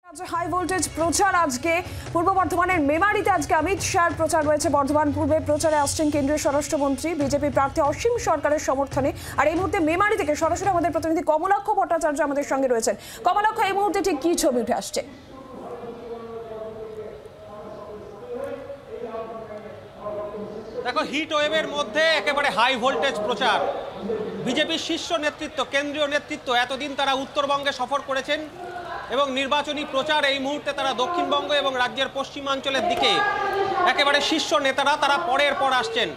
High voltage প্রচার আজকে পূর্ব বর্ধমানের মেমারিতে আজকে অমিত শাহর প্রচার রয়েছে। বর্ধমান পূর্বে প্রচারে আসছেন কেন্দ্রীয় স্বরাষ্ট্রমন্ত্রী বিজেপি প্রার্থী অসীম সরকারের সমর্থনে। আর এই মুহূর্তে মেমারি থেকে সরাসরি আমাদের প্রতিনিধি কমলাক্ষ ভট্টাচার্য আমাদের সঙ্গে রয়েছেন। কমলাক্ষ, এই মুহূর্তে ঠিক কি ছবি উঠে আসছে? দেখো, হিট ওয়েভের মধ্যে একেবারে হাই ভোল্টেজ প্রচার। বিজেপির শীর্ষ নেতৃত্ব, কেন্দ্রীয় নেতৃত্ব এতদিন তারা উত্তরবঙ্গে সফর করেছেন এবং নির্বাচনী প্রচার এই মুহূর্তে তারা দক্ষিণবঙ্গ এবং রাজ্যের পশ্চিমাঞ্চলের দিকে একেবারে শীর্ষ নেতারা তারা পরের পর আসছেন।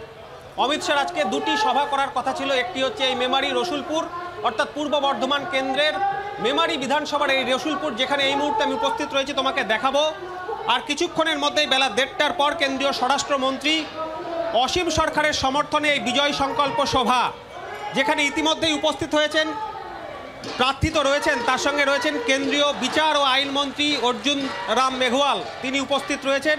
অমিত শাহ আজকে দুটি সভা করার কথা ছিল, একটি হচ্ছে এই মেমারি রসুলপুর অর্থাৎ পূর্ব বর্ধমান কেন্দ্রের মেমারি বিধানসভার এই রসুলপুর, যেখানে এই মুহূর্তে আমি উপস্থিত রয়েছি তোমাকে দেখাবো। আর কিছুক্ষণের মধ্যেই বেলা 1:30টার পর কেন্দ্রীয় স্বরাষ্ট্রমন্ত্রী অসীম সরকারের সমর্থনে এই বিজয় সংকল্প সভা, যেখানে ইতিমধ্যেই উপস্থিত হয়েছেন প্রার্থী তো রয়েছেন, তার সঙ্গে রয়েছেন কেন্দ্রীয় বিচার ও আইনমন্ত্রী অর্জুন রাম মেঘওয়াল, তিনি উপস্থিত রয়েছেন।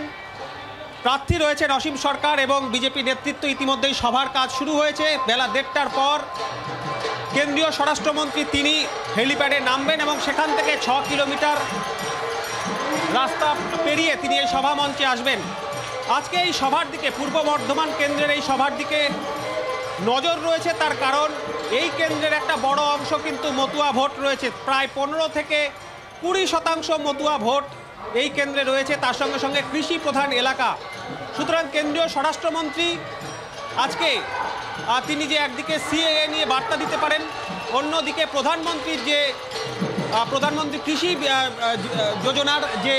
প্রার্থী রয়েছেন অসীম সরকার এবং বিজেপি নেতৃত্ব। ইতিমধ্যেই সভার কাজ শুরু হয়েছে। বেলা 1:30টার পর কেন্দ্রীয় স্বরাষ্ট্রমন্ত্রী তিনি হেলিপ্যাডে নামবেন এবং সেখান থেকে 6 কিলোমিটার রাস্তা পেরিয়ে তিনি এই সভা মঞ্চে আসবেন। আজকে এই সভার দিকে, পূর্ব বর্ধমান কেন্দ্রের এই সভার দিকে নজর রয়েছে, তার কারণ এই কেন্দ্রের একটা বড় অংশ কিন্তু মতুয়া ভোট রয়েছে। প্রায় 15 থেকে 20% মতুয়া ভোট এই কেন্দ্রে রয়েছে, তার সঙ্গে সঙ্গে কৃষি প্রধান এলাকা। সুতরাং কেন্দ্রীয় স্বরাষ্ট্রমন্ত্রী আজকে তিনি যে একদিকে সিএএ নিয়ে বার্তা দিতে পারেন, অন্যদিকে প্রধানমন্ত্রী কৃষি যোজনার যে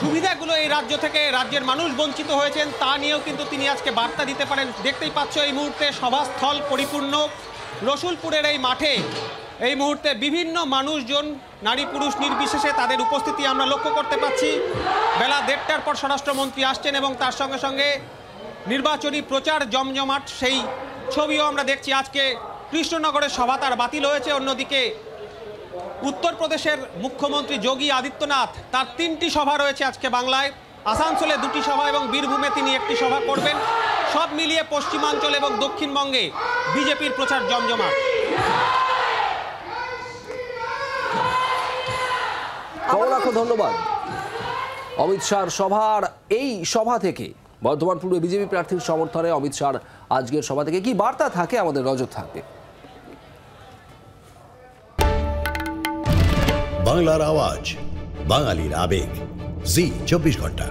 সুবিধাগুলো এই রাজ্য থেকে রাজ্যের মানুষ বঞ্চিত হয়েছেন তা নিয়েও কিন্তু তিনি আজকে বার্তা দিতে পারেন। দেখতেই পাচ্ছ এই মুহূর্তে সভাস্থল পরিপূর্ণ। রসুলপুরের এই মাঠে এই মুহূর্তে বিভিন্ন মানুষজন, নারী পুরুষ নির্বিশেষে তাদের উপস্থিতি আমরা লক্ষ্য করতে পাচ্ছি। বেলা 1:30টার পর স্বরাষ্ট্রমন্ত্রী আসছেন এবং তার সঙ্গে সঙ্গে নির্বাচনী প্রচার জমজমাট সেই ছবিও আমরা দেখছি। আজকে কৃষ্ণনগরের সভা তার বাতিল হয়েছে। অন্যদিকে উত্তরপ্রদেশের মুখ্যমন্ত্রী যোগী আদিত্যনাথ, তার 3টি সভা রয়েছে আজকে বাংলায়। আসানসোলে 2টি সভা এবং বীরভূমে তিনি 1টি সভা করবেন। সব মিলিয়ে পশ্চিমাঞ্চল এবং দক্ষিণবঙ্গে বিজেপির প্রচার জমজমাট। ধন্যবাদ। অমিত শাহর সভার এই সভা থেকে, বর্ধমান পূর্বে বিজেপি প্রার্থীর সমর্থনে অমিত শাহর আজকের সভা থেকে কি বার্তা থাকে আমাদের নজর থাকবে। বাংলার আওয়াজ, বাঙালির আবেগ, জি 24 ঘন্টা।